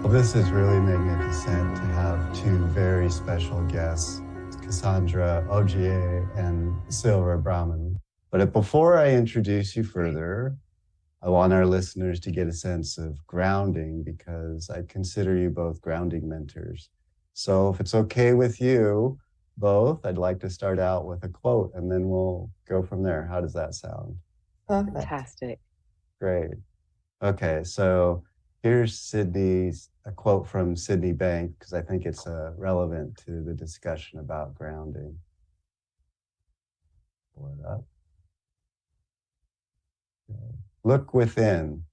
This is really magnificent to have two very special guests, Cassandra, Ogier, and Silver Bramham. But before I introduce you further, I want our listeners to get a sense of grounding because I consider you both grounding mentors. So if it's okay with you both, I'd like to start out with a quote and then we'll go from there. How does that sound? Perfect. Fantastic. Great. Okay, so here's a quote from Sydney Bank, because I think it's relevant to the discussion about grounding. Pull it up. Okay. Look within,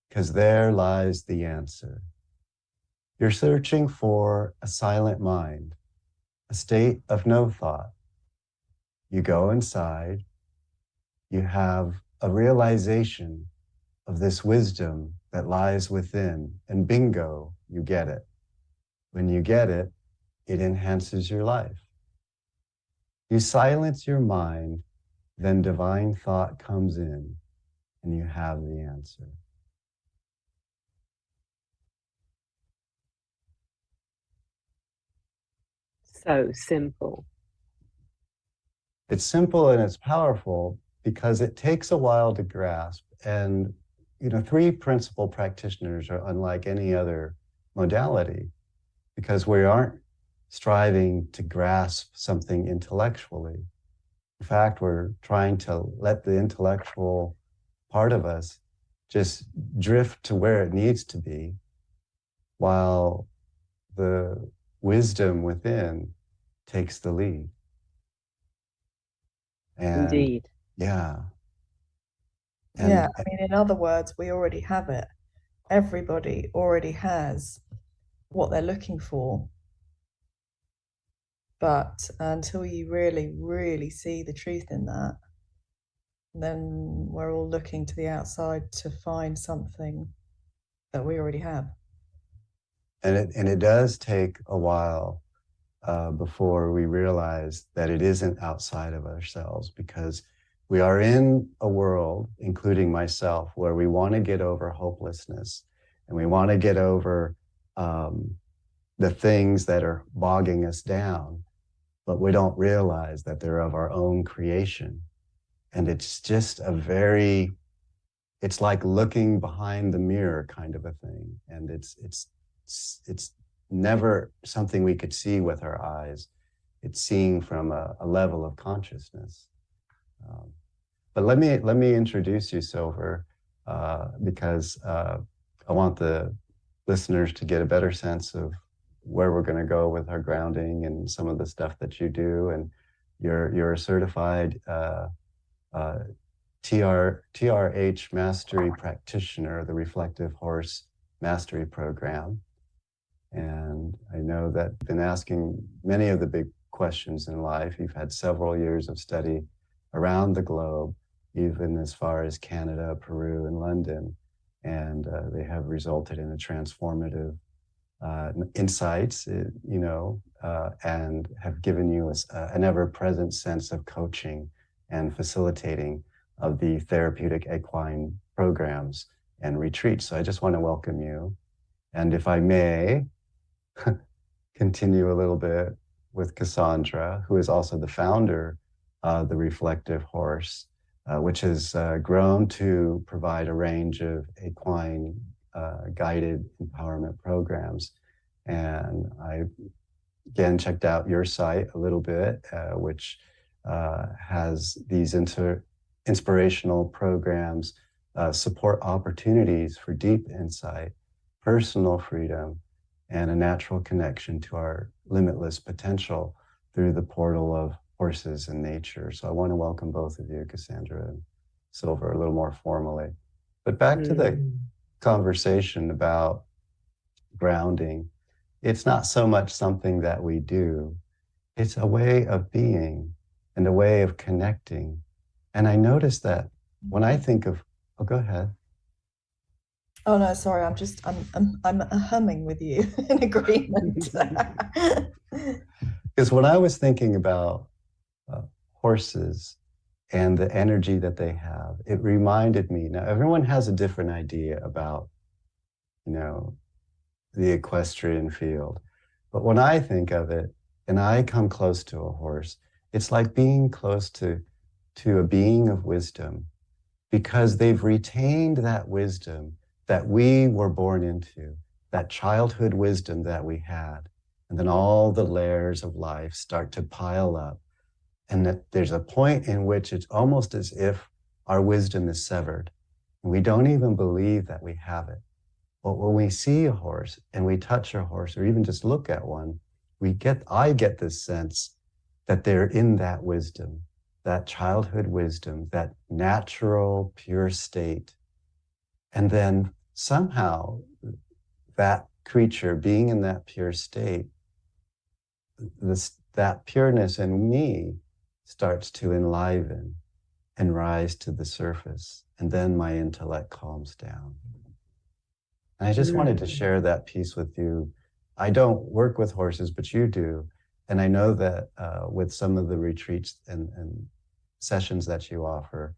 because there lies the answer. You're searching for a silent mind, a state of no thought. You go inside, you have a realization of this wisdom that lies within, and bingo, you get it. When you get it, it enhances your life. You silence your mind, then divine thought comes in, and you have the answer. So simple. It's simple and it's powerful because it takes a while to grasp. And three principal practitioners are unlike any other modality because we aren't striving to grasp something intellectually. In fact, we're trying to let the intellectual part of us just drift to where it needs to be, while the wisdom within takes the lead. And indeed. Yeah. I mean, in other words, we already have it. Everybody already has what they're looking for. But until you really, really see the truth in that, then we're all looking to the outside to find something that we already have. And it does take a while before we realize that it isn't outside of ourselves, because we are in a world, including myself, where we want to get over hopelessness and we want to get over the things that are bogging us down, but we don't realize that they're of our own creation. And it's just it's like looking behind the mirror kind of a thing. And it's never something we could see with our eyes. It's seeing from a level of consciousness. But let me introduce you, Silver, because I want the listeners to get a better sense of where we're going to go with our grounding and some of the stuff that you do. And you're a certified TRH mastery practitioner, the Reflective Horse Mastery Program. And I know that you've been asking many of the big questions in life. You've had several years of study around the globe, even as far as Canada, Peru, and London. And they have resulted in a transformative insights, and have given you an ever-present sense of coaching and facilitating of the therapeutic equine programs and retreats. So I just want to welcome you. And if I may, continue a little bit with Cassandra, who is also the founder of the Reflective Horse, which has grown to provide a range of equine guided empowerment programs. And I, again, checked out your site a little bit, which has these inspirational programs, support opportunities for deep insight, personal freedom, and a natural connection to our limitless potential through the portal of horses and nature. So I want to welcome both of you, Cassandra and Silver, a little more formally. But back to the conversation about grounding. It's not so much something that we do. It's a way of being and a way of connecting. And I noticed that when I think of, go ahead. Oh no, sorry. I'm humming with you in agreement. Because when I was thinking about horses and the energy that they have, it reminded me. Now, everyone has a different idea about, the equestrian field. But when I think of it, and I come close to a horse, it's like being close to a being of wisdom, because they've retained that wisdom that we were born into, that childhood wisdom that we had. And then all the layers of life start to pile up. And that there's a point in which it's almost as if our wisdom is severed. And we don't even believe that we have it. But when we see a horse and we touch a horse or even just look at one, I get this sense that they're in that wisdom, that childhood wisdom, that natural, pure state. And then somehow that creature being in that pure state, that pureness in me starts to enliven and rise to the surface. And then my intellect calms down. And I just wanted to share that piece with you. I don't work with horses, but you do. And I know that with some of the retreats and sessions that you offer,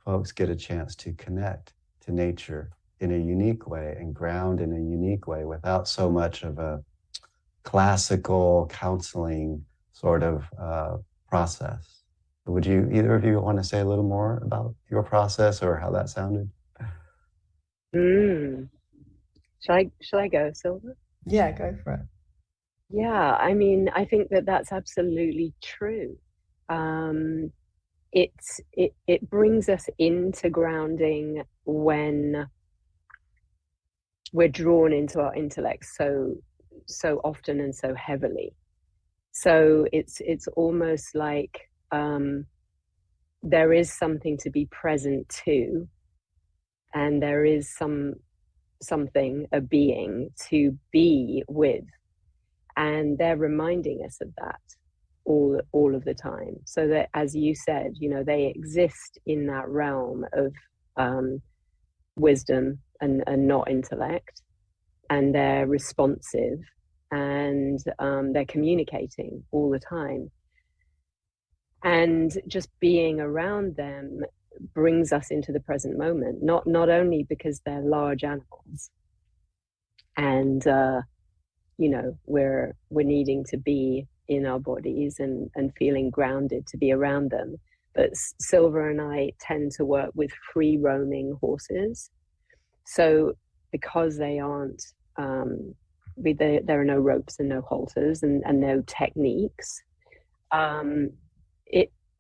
folks get a chance to connect to nature in a unique way and ground in a unique way without so much of a classical counseling sort of process. Would you, either of you, want to say a little more about your process or how that sounded? Shall I go, Silva? Yeah, go for it. Yeah, I mean, I think that that's absolutely true. It brings us into grounding when we're drawn into our intellect so often and so heavily. So it's almost like there is something to be present to, and there is something, a being to be with, and they're reminding us of that all of the time. So that, as you said, you know, they exist in that realm of wisdom and not intellect, and they're responsive, and they're communicating all the time. And just being around them brings us into the present moment, not only because they're large animals and you know, we're needing to be in our bodies and feeling grounded to be around them, but Silva and I tend to work with free roaming horses. So because they aren't there are no ropes and no halters and no techniques,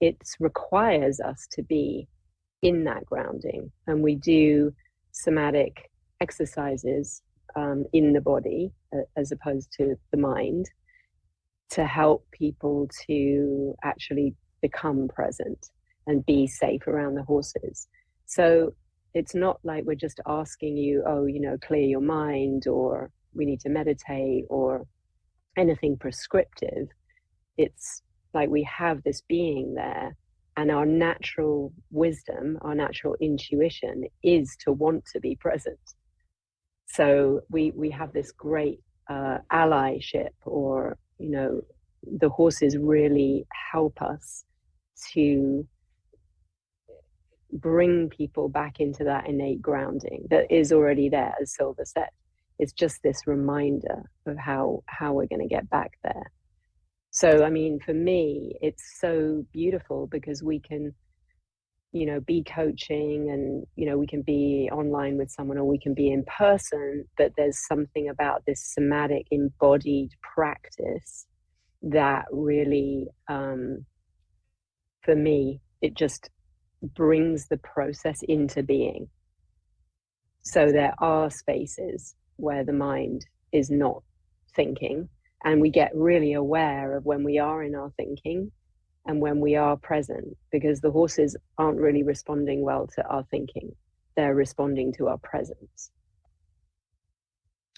it requires us to be in that grounding, and we do somatic exercises in the body as opposed to the mind, to help people to actually become present and be safe around the horses. So it's not like we're just asking you, oh, you know, clear your mind, or we need to meditate, or anything prescriptive. It's like we have this being there, and our natural wisdom, our natural intuition is to want to be present. So we have this great allyship, or, you know, the horses really help us to bring people back into that innate grounding that is already there, as Silva said. It's just this reminder of how we're going to get back there. So, I mean, for me, it's so beautiful because we can, you know, be coaching, and, you know, we can be online with someone, or we can be in person, but there's something about this somatic embodied practice that really, for me, it just brings the process into being. So there are spaces where the mind is not thinking, and we get really aware of when we are in our thinking and when we are present, because the horses aren't really responding well to our thinking. They're responding to our presence.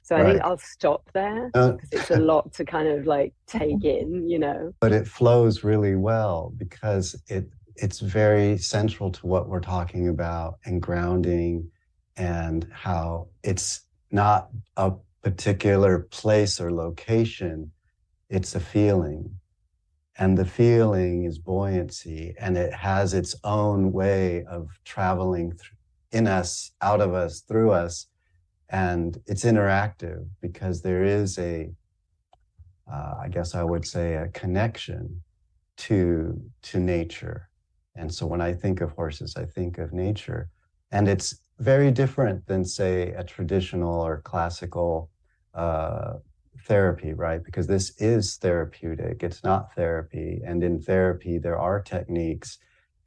So I think I'll stop there, because it's a lot to kind of like take in, you know. But it flows really well because it's very central to what we're talking about, and grounding, and how it's not a particular place or location, it's a feeling. And the feeling is buoyancy, and it has its own way of traveling in us, out of us, through us, And it's interactive because there is I guess I would say, a connection to nature. And so when I think of horses, I think of nature. And it's very different than, say, a traditional or classical therapy, right? Because this is therapeutic, it's not therapy. And in therapy, there are techniques,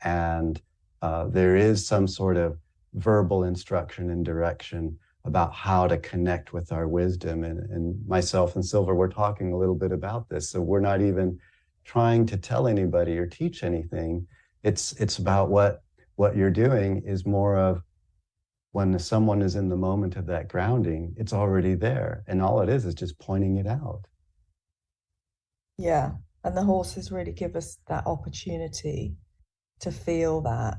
and there is some sort of verbal instruction and direction about how to connect with our wisdom. And myself and Silver, we're talking a little bit about this. So we're not even trying to tell anybody or teach anything. It's about what you're doing is more of, when someone is in the moment of that grounding, it's already there. And all it is just pointing it out. Yeah. And the horses really give us that opportunity to feel that.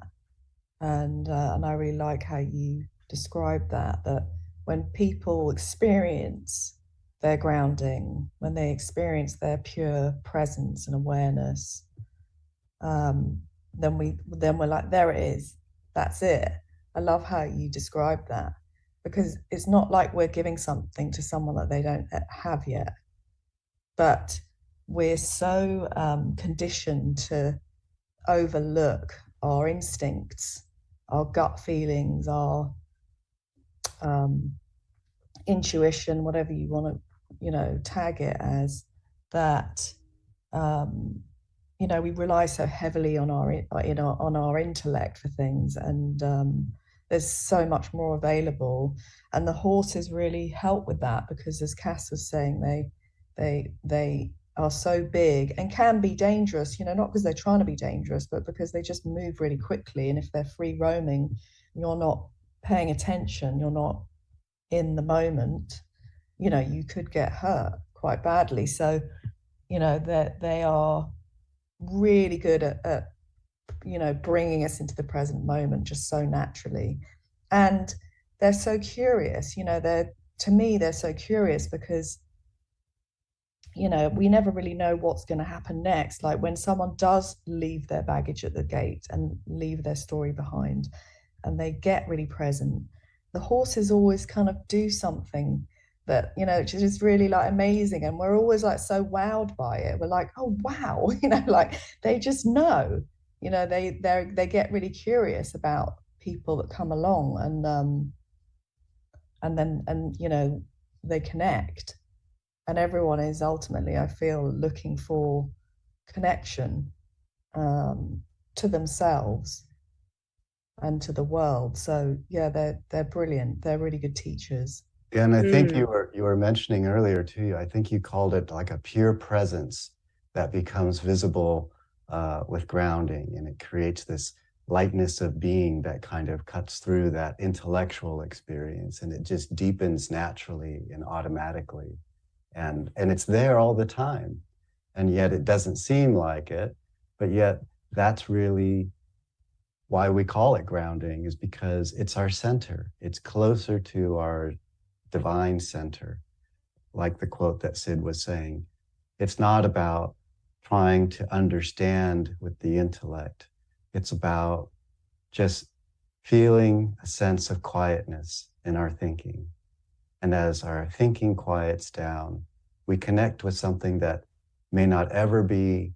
And I really like how you describe that when people experience their grounding, when they experience their pure presence and awareness, then we're like, there it is, that's it. I love how you describe that, because it's not like we're giving something to someone that they don't have yet, but we're so conditioned to overlook our instincts, our gut feelings, our intuition, whatever you want to, tag it as, that we rely so heavily on our intellect for things, and there's so much more available, and the horses really help with that, because, as Cass was saying, they are so big and can be dangerous, not because they're trying to be dangerous, but because they just move really quickly. And if they're free roaming, you're not paying attention, you're not in the moment, you could get hurt quite badly. So, they are really good at bringing us into the present moment just so naturally. And they're so curious, to me, they're so curious because, we never really know what's going to happen next. Like when someone does leave their baggage at the gate and leave their story behind, and they get really present, the horses always kind of do something that, which is really like amazing. And we're always like so wowed by it. We're like, oh, wow, like they just know, they get really curious about people that come along, and then they connect. And everyone is ultimately, I feel, looking for connection to themselves and to the world. So yeah, they're brilliant. They're really good teachers. Yeah, and I think you were mentioning earlier too, I think you called it like a pure presence that becomes visible with grounding, and it creates this lightness of being that kind of cuts through that intellectual experience, and it just deepens naturally and automatically. And it's there all the time, and yet it doesn't seem like it, but yet that's really why we call it grounding, is because it's our center. It's closer to our divine center. Like the quote that Sid was saying, it's not about trying to understand with the intellect. It's about just feeling a sense of quietness in our thinking. And as our thinking quiets down, we connect with something that may not ever be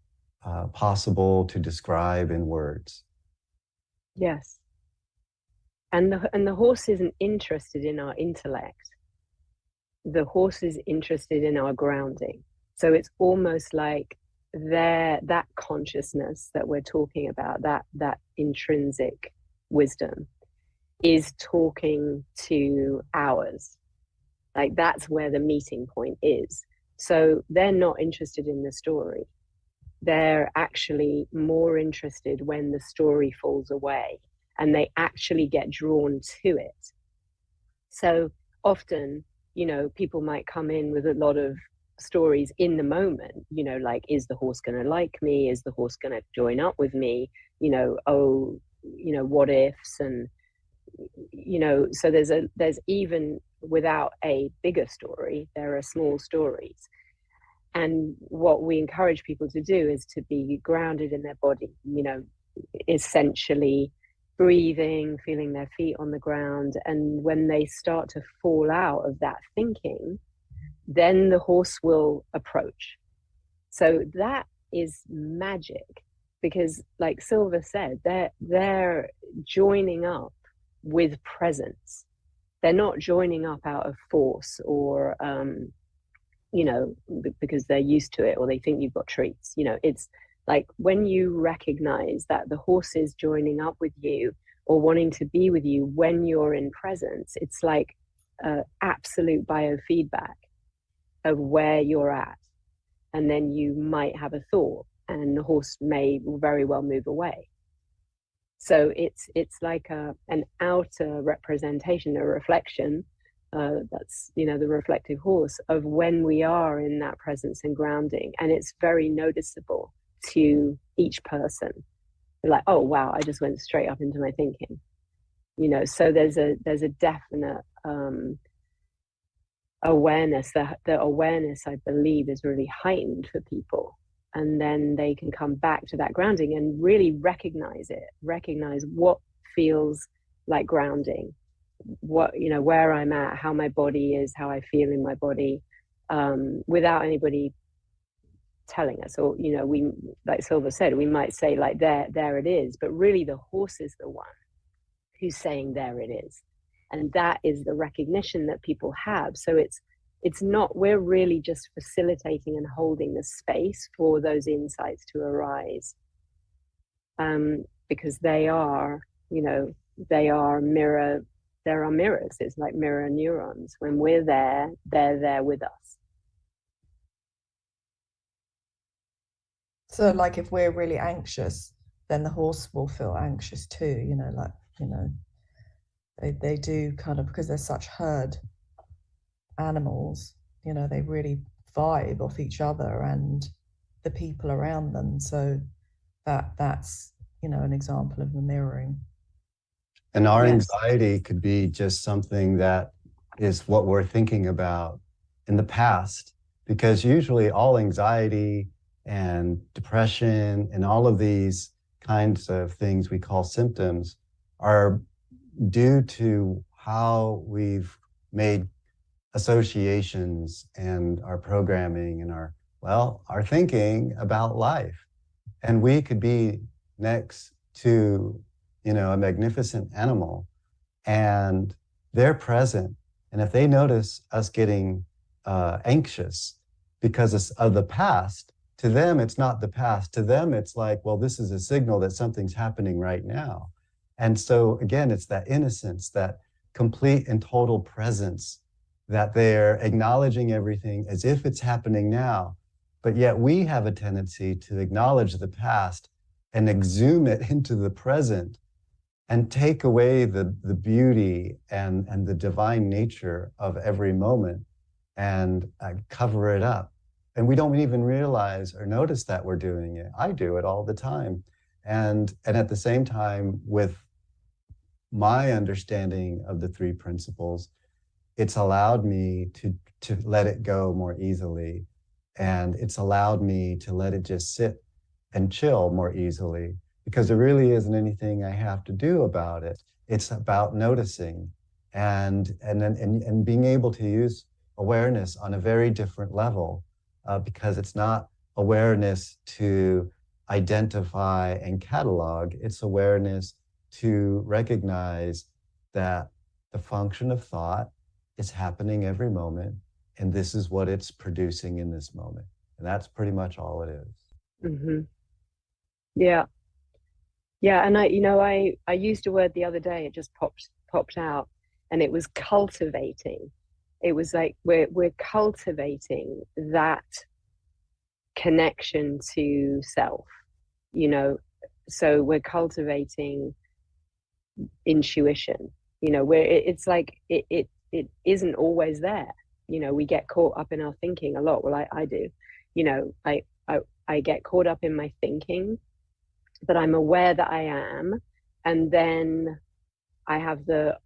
possible to describe in words. Yes. And the horse isn't interested in our intellect. The horse is interested in our grounding. So it's almost like that consciousness that we're talking about, that intrinsic wisdom, is talking to ours. Like that's where the meeting point is. So they're not interested in the story. They're actually more interested when the story falls away and they actually get drawn to it. So often, people might come in with a lot of stories in the moment, like, is the horse going to like me? Is the horse going to join up with me? What ifs? And, so there's even without a bigger story, there are small stories. And what we encourage people to do is to be grounded in their body, essentially breathing, feeling their feet on the ground. And when they start to fall out of that thinking, then the horse will approach. So that is magic, because like Silva said, they're joining up with presence. They're not joining up out of force or because they're used to it or they think you've got treats. It's like when you recognize that the horse is joining up with you or wanting to be with you when you're in presence, it's like absolute biofeedback of where you're at. And then you might have a thought and the horse may very well move away. So it's like an outer representation, a reflection, that's, the reflective horse of when we are in that presence and grounding. And it's very noticeable to each person. They're like, oh, wow, I just went straight up into my thinking. So there's a definite awareness. The awareness, I believe, is really heightened for people. And then they can come back to that grounding and really recognize what feels like grounding, where I'm at, how my body is, how I feel in my body, without anybody telling us. Or, we, like Silva said, we might say like, there it is, but really the horse is the one who's saying there it is. And that is the recognition that people have. So it's not, we're really just facilitating and holding the space for those insights to arise, because they are mirrors. It's like mirror neurons. When we're there, they're there with us. So like if we're really anxious, then the horse will feel anxious too, they do kind of, because they're such herd animals, they really vibe off each other and the people around them. So that's an example of the mirroring. And our anxiety could be just something that is what we're thinking about in the past, because usually all anxiety and depression and all of these kinds of things we call symptoms are due to how we've made associations and our programming and our thinking about life. And we could be next to, a magnificent animal and they're present. And if they notice us getting anxious because of the past, to them, it's not the past. To them, it's like, well, this is a signal that something's happening right now. And so again, it's that innocence, that complete and total presence, that they're acknowledging everything as if it's happening now. But yet we have a tendency to acknowledge the past and exhume it into the present and take away the beauty and the divine nature of every moment and cover it up. And we don't even realize or notice that we're doing it. I do it all the time. And at the same time, with my understanding of the three principles, it's allowed me to let it go more easily. And it's allowed me to let it just sit and chill more easily, because there really isn't anything I have to do about it. It's about noticing and being able to use awareness on a very different level, because it's not awareness to identify and catalog. It's awareness to recognize that the function of thought is happening every moment, and this is what it's producing in this moment. And that's pretty much all it is. Mm-hmm. Yeah. Yeah. And I used a word the other day, it just popped out, and it was cultivating. It was like we're cultivating that connection to self, so we're cultivating intuition, where it's like it isn't always there. We get caught up in our thinking a lot. Well, I do, I get caught up in my thinking, but I'm aware that I am, and then I have the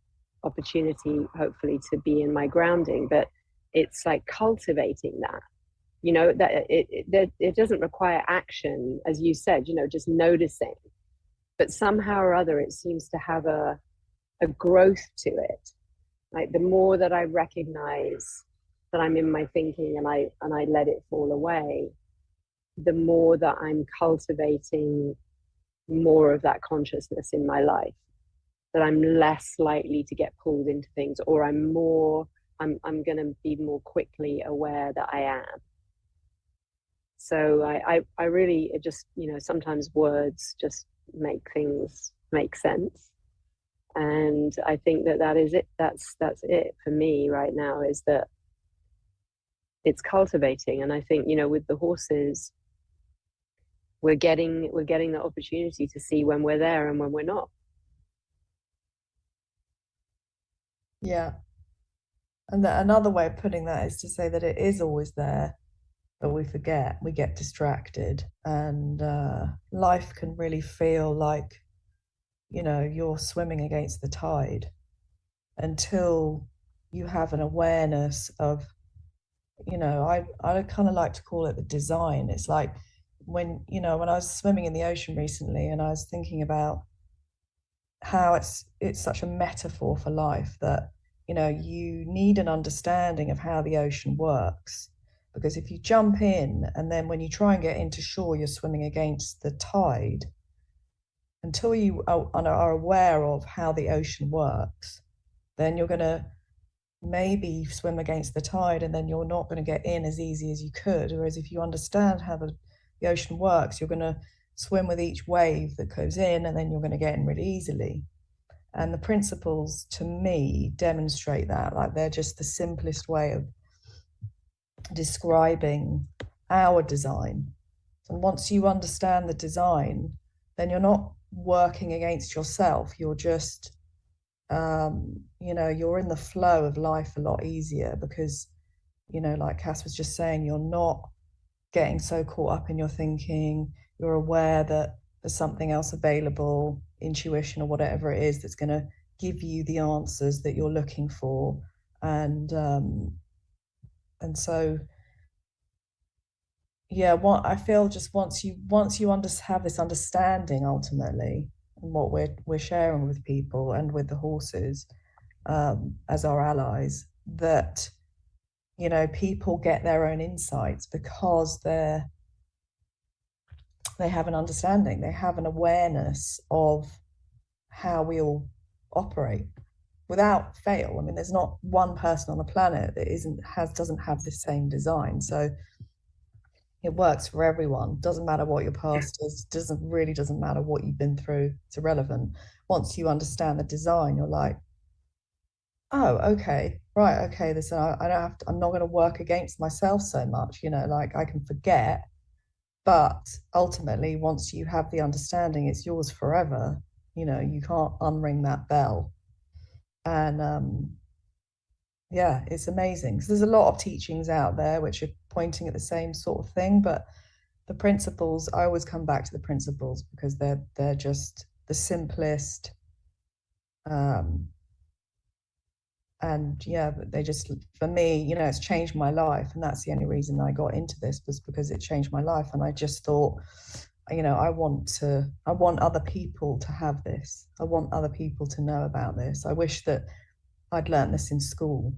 opportunity, hopefully, to be in my grounding. But it's like cultivating that, that it doesn't require action, as you said, just noticing. but somehow or other it seems to have a growth to it. Like the more that I recognize that I'm in my thinking and I let it fall away, the more that I'm cultivating more of that consciousness in my life, that I'm less likely to get pulled into things, or I'm going to be more quickly aware that I am. So I really, it just, sometimes words just make things make sense. And I think that is it. That's it for me right now, is that it's cultivating. And I think, with the horses, we're getting the opportunity to see when we're there and when we're not. Yeah. And another way of putting that is to say that it is always there, but we forget, we get distracted, and life can really feel like, you're swimming against the tide until you have an awareness of, I kind of like to call it the design. It's like when I was swimming in the ocean recently, and I was thinking about how it's such a metaphor for life, that you need an understanding of how the ocean works, because if you jump in and then when you try and get into shore, you're swimming against the tide. Until you are aware of how the ocean works, then you're going to maybe swim against the tide, and then you're not going to get in as easy as you could. Whereas if you understand how the ocean works, you're going to swim with each wave that goes in, and then you're going to get in really easily. And the principles, to me, demonstrate that. Like, they're just the simplest way of describing our design. And once you understand the design, then you're not working against yourself. You're just, you're in the flow of life a lot easier, because, like Cass was just saying, you're not getting so caught up in your thinking. You're aware that there's something else available, intuition or whatever it is, that's going to give you the answers that you're looking for. And so, yeah, what I feel, just once you have this understanding, ultimately, and what we're sharing with people and with the horses, as our allies, that people get their own insights because they have an understanding, they have an awareness of how we all operate without fail. I mean, there's not one person on the planet that doesn't have the same design. So it works for everyone. Doesn't matter what your past is, doesn't matter what you've been through. It's irrelevant. Once you understand the design, you're like, oh, okay, right, okay, this, I don't have to, I'm not going to work against myself so much, like I can forget. But ultimately, once you have the understanding, it's yours forever. You can't unring that bell. And yeah, it's amazing. So there's a lot of teachings out there which are pointing at the same sort of thing, but the principles, I always come back to the principles, because they're just the simplest. And yeah, they just, for me, it's changed my life. And that's the only reason I got into this, was because it changed my life. And I just thought, I want other people to have this. I want other people to know about this. I wish that I'd learned this in school,